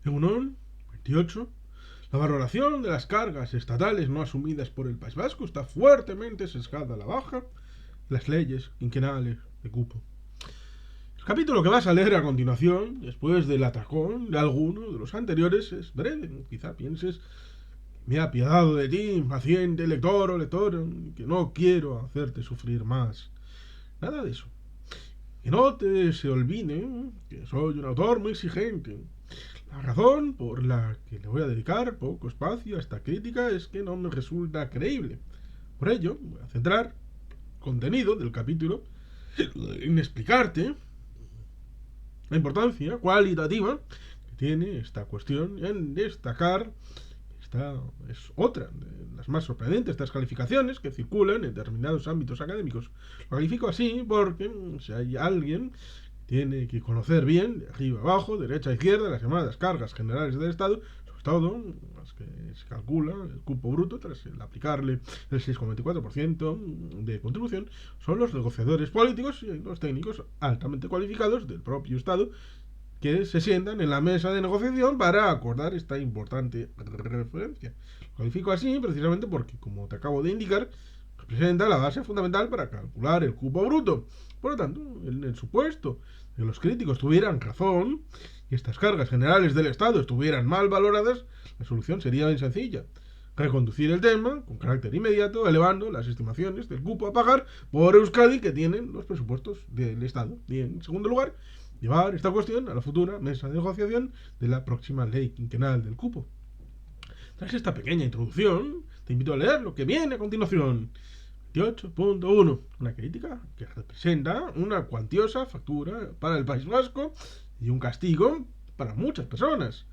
Egunon 28. La valoración de las cargas estatales no asumidas por el País Vasco está fuertemente sesgada a la baja. Las leyes quinquenales de cupo. El capítulo que vas a leer a continuación, después del atracón de alguno de los anteriores, es breve. Quizá pienses, me he apiadado de ti, paciente lector o lectora, que no quiero hacerte sufrir más. Nada de eso. Que no te se olvide que soy un autor muy exigente. La razón por la que le voy a dedicar poco espacio a esta crítica es que no me resulta creíble. Por ello, voy a centrar el contenido del capítulo en explicarte la importancia cualitativa que tiene esta cuestión y en destacar esta es otra de las más sorprendentes de estas calificaciones que circulan en determinados ámbitos académicos. Lo califico así porque si hay alguien tiene que conocer bien, de arriba a abajo, derecha a izquierda, las llamadas cargas generales del Estado, sobre todo las que se calcula el cupo bruto tras el aplicarle el 6,24% de contribución, son los negociadores políticos y los técnicos altamente cualificados del propio Estado que se sientan en la mesa de negociación para acordar esta importante referencia. Lo califico así precisamente porque, como te acabo de indicar, representa la base fundamental para calcular el cupo bruto. Por lo tanto, en el supuesto de que los críticos tuvieran razón y estas cargas generales del Estado estuvieran mal valoradas, la solución sería bien sencilla. Reconducir el tema con carácter inmediato, elevando las estimaciones del cupo a pagar por Euskadi que tienen los presupuestos del Estado. Y en segundo lugar, llevar esta cuestión a la futura mesa de negociación de la próxima ley quinquenal del cupo. Tras esta pequeña introducción, te invito a leer lo que viene a continuación. 28.1. Una crítica que representa una cuantiosa factura para el País Vasco y un castigo para muchas personas.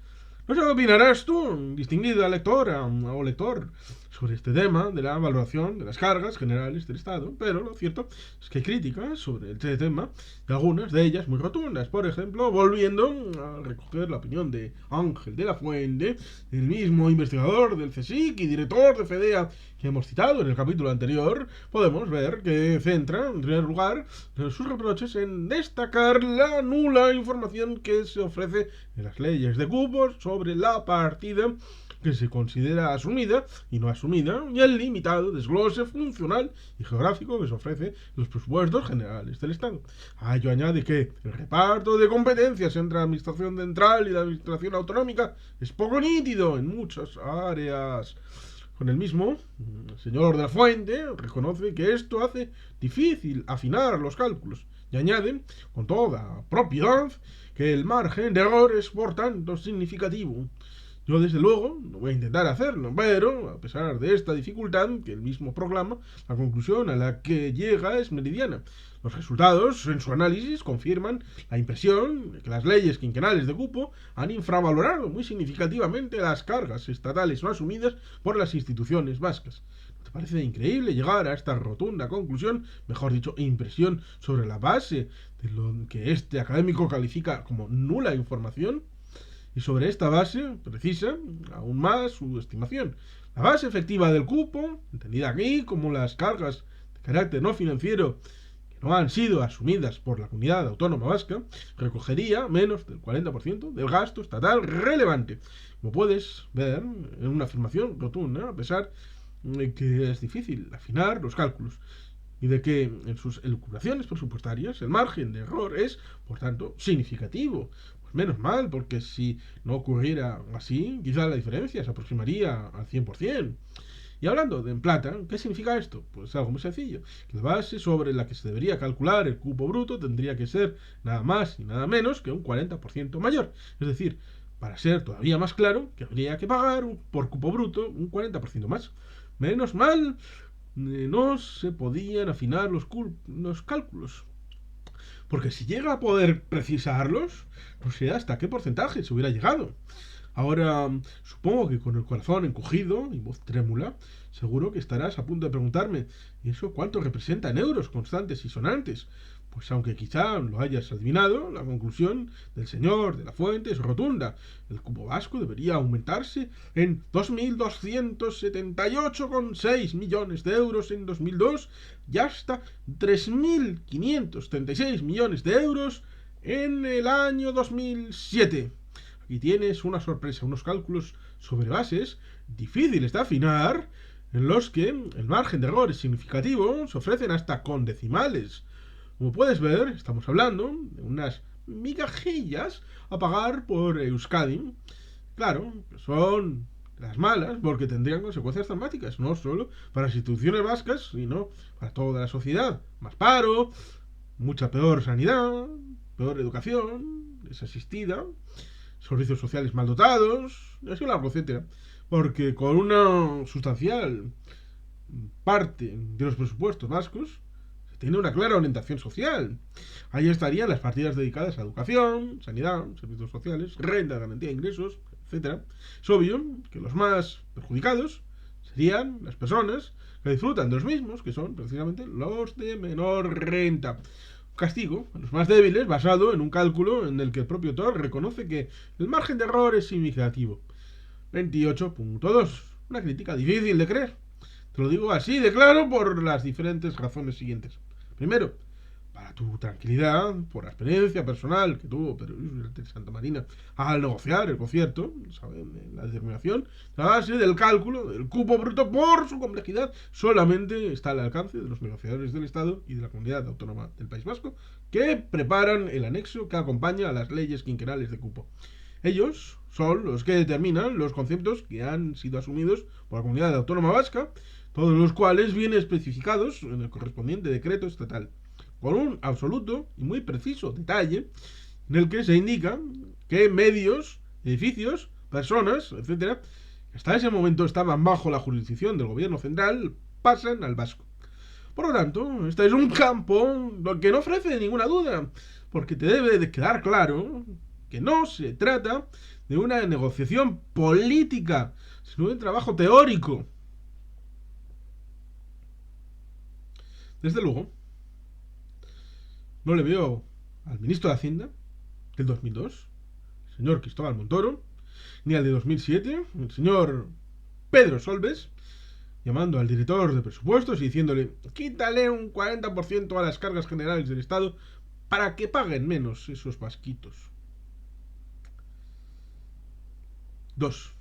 No sé qué opinarás tú, distinguida lectora o lector, sobre este tema de la valoración de las cargas generales del Estado, pero lo cierto es que hay críticas sobre este tema, y algunas de ellas muy rotundas. Por ejemplo, volviendo a recoger la opinión de Ángel de la Fuente, el mismo investigador del CSIC y director de FEDEA que hemos citado en el capítulo anterior, podemos ver que centra, en primer lugar, sus reproches en destacar la nula información que se ofrece en las leyes de cupos sobre la partida que se considera asumida y no asumida, y el limitado desglose funcional y geográfico que se ofrece en los presupuestos generales del Estado. A ello añade que el reparto de competencias entre la administración central y la administración autonómica es poco nítido en muchas áreas. Con el mismo, el señor de la Fuente reconoce que esto hace difícil afinar los cálculos y añade, con toda propiedad, que el margen de error es por tanto significativo. Yo desde luego no voy a intentar hacerlo, pero a pesar de esta dificultad que él mismo proclama, la conclusión a la que llega es meridiana. Los resultados en su análisis confirman la impresión de que las leyes quinquenales de cupo han infravalorado muy significativamente las cargas estatales no asumidas por las instituciones vascas. ¿No te parece increíble llegar a esta rotunda conclusión, mejor dicho, impresión, sobre la base de lo que este académico califica como nula información? Y sobre esta base precisa aún más su estimación. La base efectiva del cupo, entendida aquí como las cargas de carácter no financiero que no han sido asumidas por la comunidad autónoma vasca, recogería menos del 40% del gasto estatal relevante. Como puedes ver, en una afirmación rotunda, a pesar de que es difícil afinar los cálculos y de que en sus elucubraciones presupuestarias el margen de error es, por tanto, significativo. Pues menos mal, porque si no ocurriera así, quizá la diferencia se aproximaría al 100%. Y hablando de en plata, ¿qué significa esto? Pues algo muy sencillo. La base sobre la que se debería calcular el cupo bruto tendría que ser nada más y nada menos que un 40% mayor. Es decir, para ser todavía más claro, que habría que pagar por cupo bruto un 40% más. Menos mal, no se podían afinar los cálculos. Porque si llega a poder precisarlos, no sé hasta qué porcentaje se hubiera llegado. Ahora, supongo que con el corazón encogido y voz trémula, seguro que estarás a punto de preguntarme, ¿y eso cuánto representa en euros constantes y sonantes? Pues aunque quizá lo hayas adivinado, la conclusión del señor de la Fuente es rotunda. El cupo vasco debería aumentarse en 2.278,6 millones de euros en 2002 y hasta 3.536 millones de euros en el año 2007. y tienes una sorpresa, unos cálculos sobre bases difíciles de afinar, en los que el margen de error es significativo, se ofrecen hasta con decimales. Como puedes ver, estamos hablando de unas migajillas a pagar por Euskadi. Claro, son las malas porque tendrían consecuencias dramáticas, no solo para las instituciones vascas, sino para toda la sociedad. Más paro, mucha peor sanidad, peor educación, desasistida, servicios sociales mal dotados, y así largo, etcétera. Porque con una sustancial parte de los presupuestos vascos se tiene una clara orientación social. Ahí estarían las partidas dedicadas a educación, sanidad, servicios sociales, renta, garantía de ingresos, etcétera. Es obvio que los más perjudicados serían las personas que disfrutan de los mismos, que son precisamente los de menor renta. Castigo a los más débiles basado en un cálculo en el que el propio autor reconoce que el margen de error es significativo. 28.2. Una crítica difícil de creer. Te lo digo así de claro por las diferentes razones siguientes. Primero, para tu tranquilidad, por la experiencia personal que tuvo Pedro de Santa Marina al negociar el concierto, ¿saben? La determinación, la base del cálculo del cupo bruto por su complejidad solamente está al alcance de los negociadores del Estado y de la Comunidad Autónoma del País Vasco que preparan el anexo que acompaña a las leyes quinquenales de cupo. Ellos son los que determinan los conceptos que han sido asumidos por la Comunidad Autónoma Vasca, todos los cuales vienen especificados en el correspondiente decreto estatal, con un absoluto y muy preciso detalle en el que se indica qué medios, edificios, personas, etcétera, que hasta ese momento estaban bajo la jurisdicción del gobierno central, pasan al vasco. Por lo tanto, este es un campo que no ofrece ninguna duda, porque te debe de quedar claro que no se trata de una negociación política, sino de un trabajo teórico. Desde luego, no le veo al ministro de Hacienda del 2002, el señor Cristóbal Montoro, ni al de 2007, el señor Pedro Solbes, llamando al director de presupuestos y diciéndole: quítale un 40% a las cargas generales del Estado para que paguen menos esos vasquitos. 2.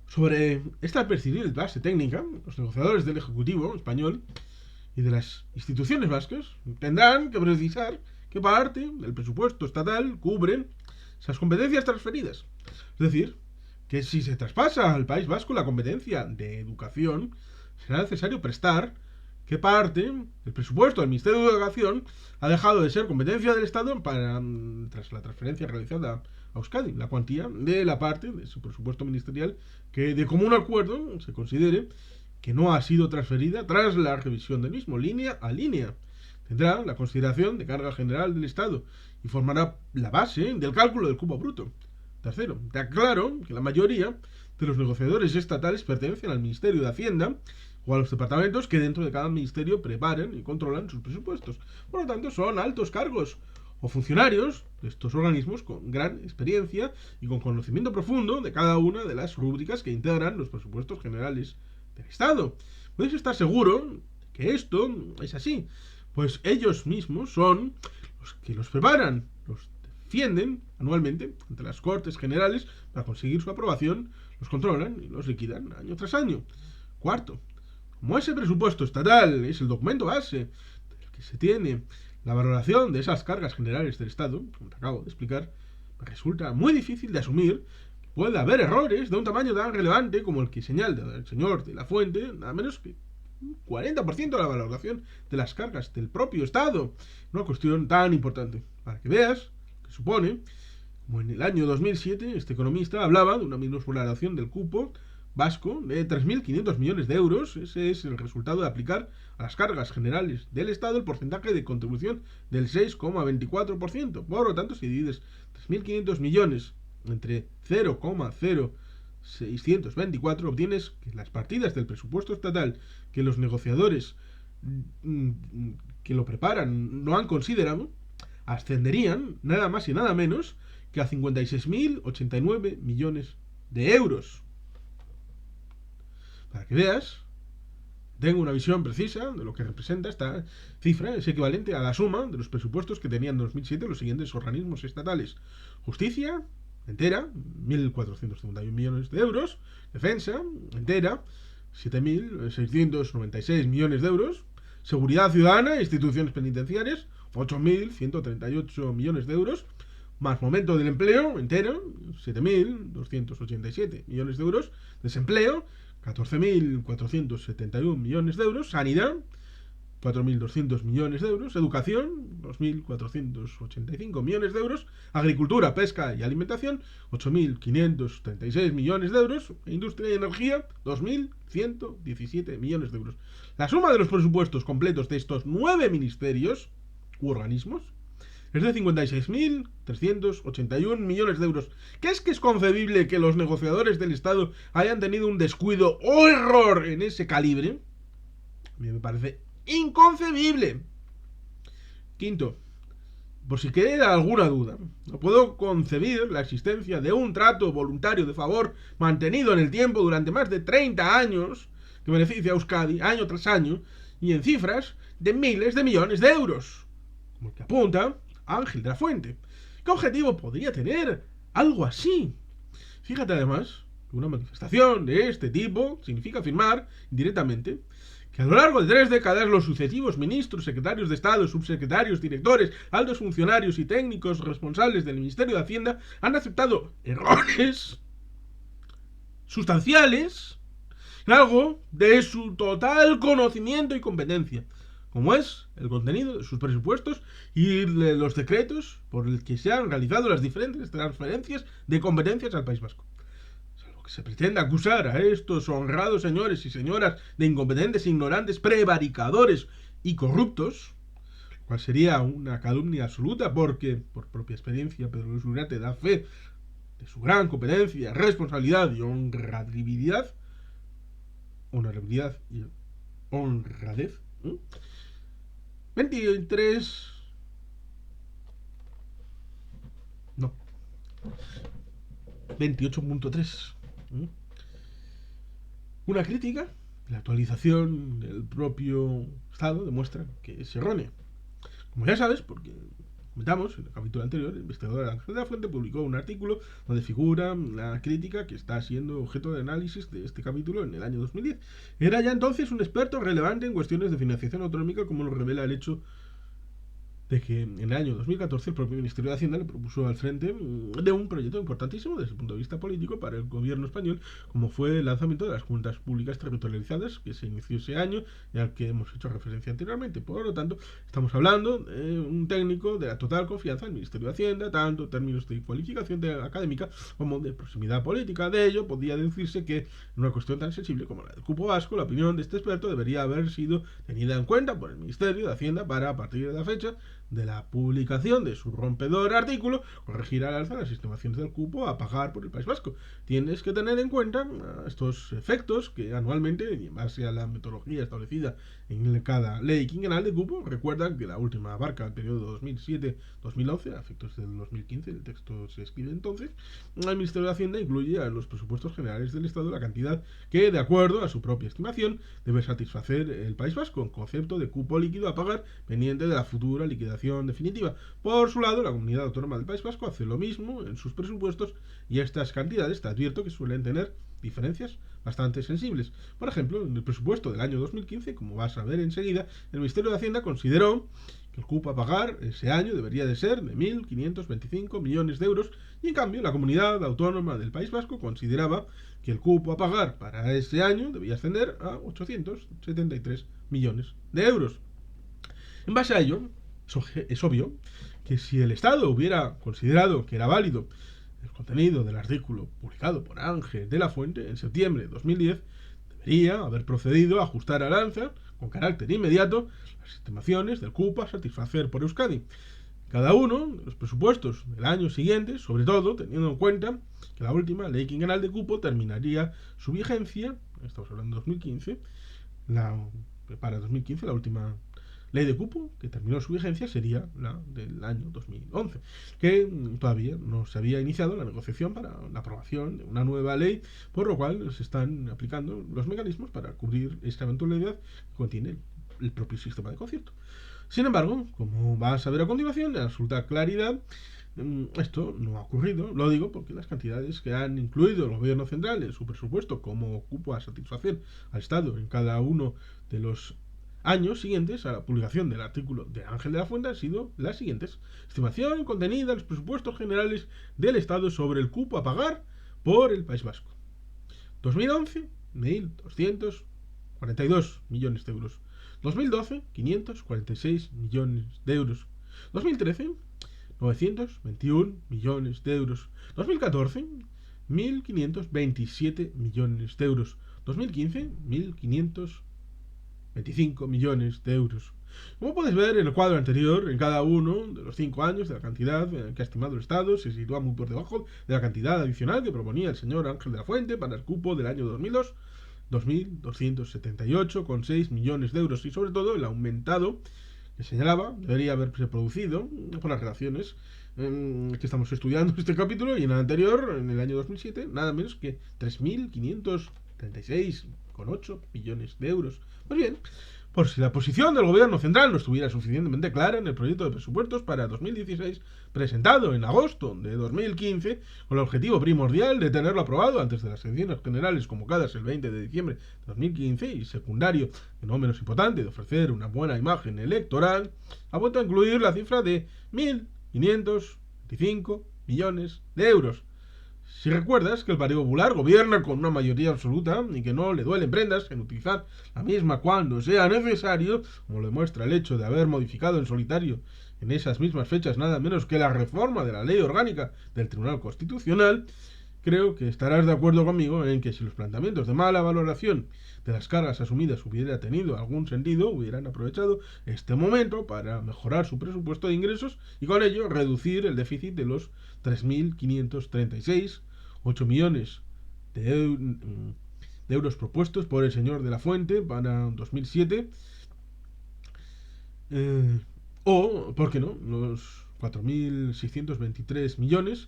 Sobre esta percibida base técnica, los negociadores del Ejecutivo español y de las instituciones vascas tendrán que precisar qué parte del presupuesto estatal cubren esas competencias transferidas. Es decir, que si se traspasa al País Vasco la competencia de educación, será necesario prestar qué parte del presupuesto del Ministerio de Educación ha dejado de ser competencia del Estado tras la transferencia realizada a Euskadi, la cuantía de la parte de su presupuesto ministerial que de común acuerdo se considere que no ha sido transferida tras la revisión del mismo, línea a línea. Tendrá la consideración de carga general del Estado y formará la base del cálculo del cupo bruto. Tercero, está claro que la mayoría de los negociadores estatales pertenecen al Ministerio de Hacienda o a los departamentos que dentro de cada ministerio preparan y controlan sus presupuestos. Por lo tanto, son altos cargos o funcionarios de estos organismos con gran experiencia y con conocimiento profundo de cada una de las rúbricas que integran los presupuestos generales del Estado. Puedes estar seguro que esto es así, pues ellos mismos son los que los preparan, los defienden anualmente ante las Cortes Generales para conseguir su aprobación, los controlan y los liquidan año tras año. Cuarto, como ese presupuesto estatal es el documento base del que se tiene la valoración de esas cargas generales del Estado, como te acabo de explicar, resulta muy difícil de asumir que puede haber errores de un tamaño tan relevante como el que señala el señor de la Fuente, nada menos que un 40% de la valoración de las cargas del propio Estado. Una cuestión tan importante, para que veas que supone, como en el año 2007 este economista hablaba de una minusvaloración del cupo vasco de 3.500 millones de euros. Ese es el resultado de aplicar a las cargas generales del Estado el porcentaje de contribución del 6,24%. Por lo tanto, si divides 3.500 millones entre 0,0624, obtienes que las partidas del presupuesto estatal que los negociadores que lo preparan no han considerado ascenderían nada más y nada menos que a 56.089 millones de euros. Para que veas, tengo una visión precisa de lo que representa esta cifra. Es equivalente a la suma de los presupuestos que tenían en 2007 los siguientes organismos estatales: Justicia, entera, 1.451 millones de euros. Defensa, entera, 7.696 millones de euros. Seguridad ciudadana e instituciones penitenciarias, 8.138 millones de euros. Más fomento del empleo, entero, 7.287 millones de euros. Desempleo, 14.471 millones de euros. Sanidad, 4.200 millones de euros. Educación, 2.485 millones de euros. Agricultura, pesca y alimentación, 8.536 millones de euros. Industria y energía, 2.117 millones de euros. La suma de los presupuestos completos de estos 9 ministerios u organismos es de 56.381 millones de euros. ¿Qué es que es concebible que los negociadores del Estado hayan tenido un descuido o error en ese calibre? A mí me parece inconcebible. Quinto, por si queda alguna duda, no puedo concebir la existencia de un trato voluntario de favor mantenido en el tiempo durante más de 30 años que beneficia a Euskadi año tras año y en cifras de miles de millones de euros, como el que apunta Ángel de la Fuente. ¿Qué objetivo podría tener algo así? Fíjate además que una manifestación de este tipo significa afirmar directamente que a lo largo de 3 décadas los sucesivos ministros, secretarios de Estado, subsecretarios, directores, altos funcionarios y técnicos responsables del Ministerio de Hacienda han aceptado errores sustanciales en algo de su total conocimiento y competencia, como es el contenido de sus presupuestos y de los decretos por el que se han realizado las diferentes transferencias de competencias al País Vasco. Salvo que se pretenda acusar a estos honrados señores y señoras de incompetentes, ignorantes, prevaricadores y corruptos, lo cual sería una calumnia absoluta porque, por propia experiencia, Pedro Luis Uriarte da fe de su gran competencia, responsabilidad y honorabilidad y honradez. 23 no 28.3. Una crítica, la actualización del propio Estado demuestra que es errónea. Como ya sabes, porque comentamos en el capítulo anterior, el investigador Ángel de la Fuente publicó un artículo donde figura la crítica que está siendo objeto de análisis de este capítulo en el año 2010. Era ya entonces un experto relevante en cuestiones de financiación autonómica, como lo revela el hecho de que en el año 2014 el propio Ministerio de Hacienda le propuso al frente de un proyecto importantísimo desde el punto de vista político para el gobierno español, como fue el lanzamiento de las cuentas públicas territorializadas, que se inició ese año y al que hemos hecho referencia anteriormente. Por lo tanto, estamos hablando de un técnico de la total confianza del Ministerio de Hacienda, tanto en términos de cualificación académica como de proximidad política. De ello, podría decirse que en una cuestión tan sensible como la del cupo vasco, la opinión de este experto debería haber sido tenida en cuenta por el Ministerio de Hacienda para, a partir de la fecha de la publicación de su rompedor artículo, corregir al alza las estimaciones del cupo a pagar por el País Vasco. Tienes que tener en cuenta estos efectos que anualmente, y en base a la metodología establecida en cada ley quinquenal de cupo, recuerdan que la última abarca el periodo 2007-2011, a efectos del 2015, el texto se escribe entonces. El Ministerio de Hacienda incluye a los presupuestos generales del Estado la cantidad que, de acuerdo a su propia estimación, debe satisfacer el País Vasco, en concepto de cupo líquido a pagar pendiente de la futura liquidación definitiva. Por su lado, la Comunidad Autónoma del País Vasco hace lo mismo en sus presupuestos y estas cantidades te advierto que suelen tener diferencias bastante sensibles. Por ejemplo, en el presupuesto del año 2015, como vas a ver enseguida, el Ministerio de Hacienda consideró que el cupo a pagar ese año debería de ser de 1.525 millones de euros y en cambio la Comunidad Autónoma del País Vasco consideraba que el cupo a pagar para ese año debía ascender a 873 millones de euros. En base a ello, es obvio que si el Estado hubiera considerado que era válido el contenido del artículo publicado por Ángel de la Fuente en septiembre de 2010, debería haber procedido a ajustar al alza, con carácter inmediato, las estimaciones del cupo a satisfacer por Euskadi. Cada uno de los presupuestos del año siguiente, sobre todo teniendo en cuenta que la última ley quinquenal de cupo terminaría su vigencia, estamos hablando de 2015, para 2015 la última ley de cupo que terminó su vigencia sería la del año 2011, que todavía no se había iniciado la negociación para la aprobación de una nueva ley, por lo cual se están aplicando los mecanismos para cubrir esta eventualidad que contiene el propio sistema de concierto. Sin embargo, como vas a ver a continuación, de absoluta claridad, Esto no ha ocurrido, lo digo porque las cantidades que han incluido el gobierno central en su presupuesto como cupo a satisfacer al Estado en cada uno de los años siguientes a la publicación del artículo de Ángel de la Fuente han sido las siguientes. Estimación contenida en los presupuestos generales del Estado sobre el cupo a pagar por el País Vasco. 2011, 1.242 millones de euros. 2012, 546 millones de euros. 2013, 921 millones de euros. 2014, 1.527 millones de euros. 2015, 1.525 millones de euros. Como puedes ver en el cuadro anterior, en cada uno de los 5 años de la cantidad que ha estimado el Estado se sitúa muy por debajo de la cantidad adicional que proponía el señor Ángel de la Fuente para el cupo del año 2002, 2.278,6 millones de euros, y sobre todo el aumentado que señalaba debería haberse producido por las relaciones que estamos estudiando en este capítulo, y en el anterior, en el año 2007, nada menos que 3.536,8 millones de euros. Pues bien, por si la posición del gobierno central no estuviera suficientemente clara en el proyecto de presupuestos para 2016, presentado en agosto de 2015, con el objetivo primordial de tenerlo aprobado antes de las elecciones generales convocadas el 20 de diciembre de 2015, y secundario, y no menos importante, de ofrecer una buena imagen electoral, ha vuelto a incluir la cifra de 1.525 millones de euros. Si recuerdas que el Partido Popular gobierna con una mayoría absoluta y que no le duelen prendas en utilizar la misma cuando sea necesario, como lo demuestra el hecho de haber modificado en solitario en esas mismas fechas nada menos que la reforma de la ley orgánica del Tribunal Constitucional, creo que estarás de acuerdo conmigo en que si los planteamientos de mala valoración de las cargas asumidas hubiera tenido algún sentido, hubieran aprovechado este momento para mejorar su presupuesto de ingresos y con ello reducir el déficit de los 3.536,8 millones de euros propuestos por el señor de la Fuente para 2007, o, ¿por qué no?, los 4.623 millones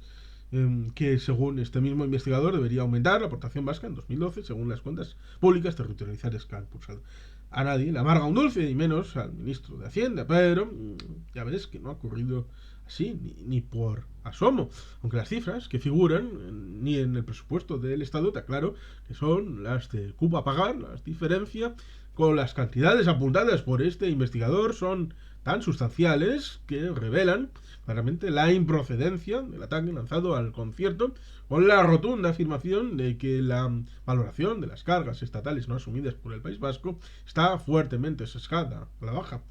que según este mismo investigador debería aumentar la aportación vasca en 2012 según las cuentas públicas territorializadas que han impulsado. A nadie le amarga un dulce, y menos al ministro de Hacienda, pero ya ves que no ha ocurrido así, ni por asomo, aunque las cifras que figuran ni en el presupuesto del Estado te aclaro que son las de cupo a pagar. Las diferencias con las cantidades apuntadas por este investigador son tan sustanciales que revelan claramente la improcedencia del ataque lanzado al concierto, con la rotunda afirmación de que la valoración de las cargas estatales no asumidas por el País Vasco está fuertemente sesgada a la baja.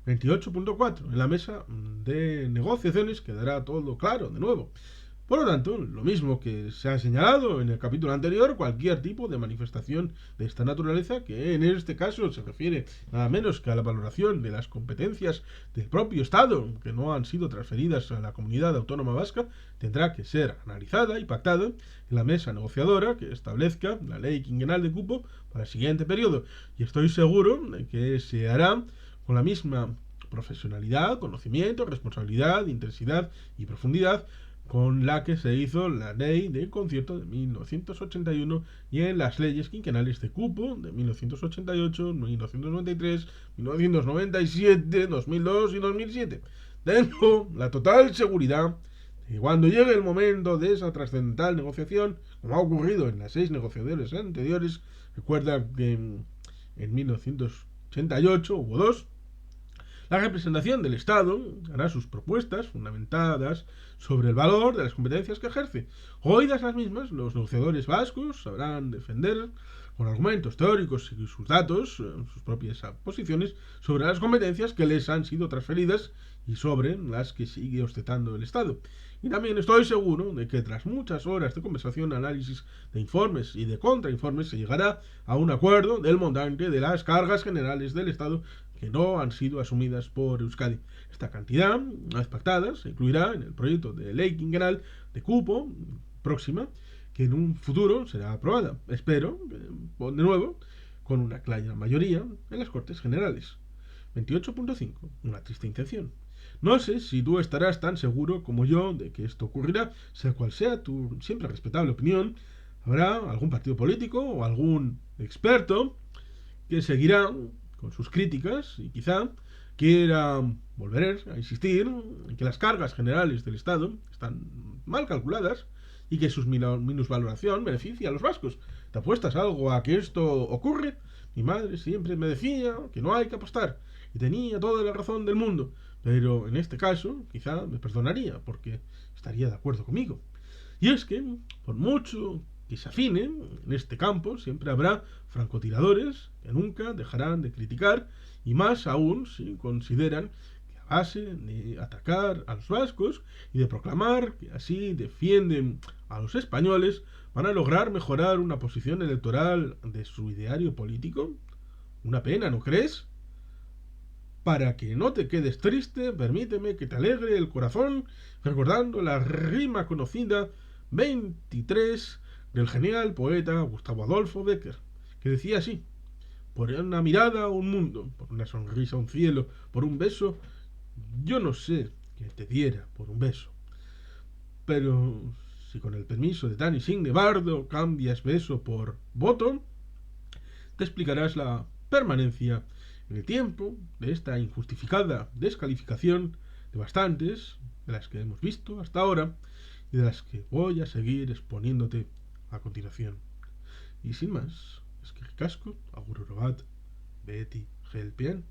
28.4. En la mesa de negociaciones quedará todo claro de nuevo. Por lo tanto, lo mismo que se ha señalado en el capítulo anterior, cualquier tipo de manifestación de esta naturaleza, que en este caso se refiere nada menos que a la valoración de las competencias del propio Estado que no han sido transferidas a la comunidad autónoma vasca, tendrá que ser analizada y pactada en la mesa negociadora que establezca la ley quinquenal de cupo para el siguiente periodo. Y estoy seguro de que se hará con la misma profesionalidad, conocimiento, responsabilidad, intensidad y profundidad con la que se hizo la ley de concierto de 1981 y en las leyes quinquenales de cupo de 1988, 1993, 1997, 2002 y 2007. Tengo la total seguridad de que cuando llegue el momento de esa trascendental negociación, como ha ocurrido en las 6 negociaciones anteriores, recuerda que en 1988 hubo 2, la representación del Estado hará sus propuestas fundamentadas sobre el valor de las competencias que ejerce. Oídas las mismas, los negociadores vascos sabrán defender con argumentos teóricos y sus datos sus propias posiciones sobre las competencias que les han sido transferidas y sobre las que sigue ostentando el Estado. Y también estoy seguro de que tras muchas horas de conversación, análisis de informes y de contrainformes se llegará a un acuerdo del montante de las cargas generales del Estado que no han sido asumidas por Euskadi. Esta cantidad, una vez pactada, se incluirá en el proyecto de ley quinquenal de cupo próxima, que en un futuro será aprobada. Espero, de nuevo, con una clara mayoría en las Cortes Generales. 28.5. Una triste intención. No sé si tú estarás tan seguro como yo de que esto ocurrirá, sea cual sea tu siempre respetable opinión. Habrá algún partido político o algún experto que seguirá con sus críticas y quizá quiera volveré a insistir en que las cargas generales del Estado están mal calculadas y que su minusvaloración beneficia a los vascos. ¿Te apuestas algo a que esto ocurre? Mi madre siempre me decía que no hay que apostar, y tenía toda la razón del mundo, pero en este caso quizá me perdonaría, porque estaría de acuerdo conmigo. Y es que, por mucho que se afinen en este campo, siempre habrá francotiradores que nunca dejarán de criticar, y más aún si consideran que a base de atacar a los vascos y de proclamar que así defienden a los españoles, van a lograr mejorar una posición electoral de su ideario político. Una pena, ¿no crees? Para que no te quedes triste, permíteme que te alegre el corazón recordando la rima conocida 23 del genial poeta Gustavo Adolfo Bécquer, que decía así: por una mirada un mundo, por una sonrisa un cielo, por un beso, yo no sé qué te diera por un beso. Pero si con el permiso de tan insigne bardo cambias beso por voto, te explicarás la permanencia en el tiempo de esta injustificada descalificación de bastantes de las que hemos visto hasta ahora y de las que voy a seguir exponiéndote a continuación. Y sin más, es que ricasco, agur orobat, beti, gelpian.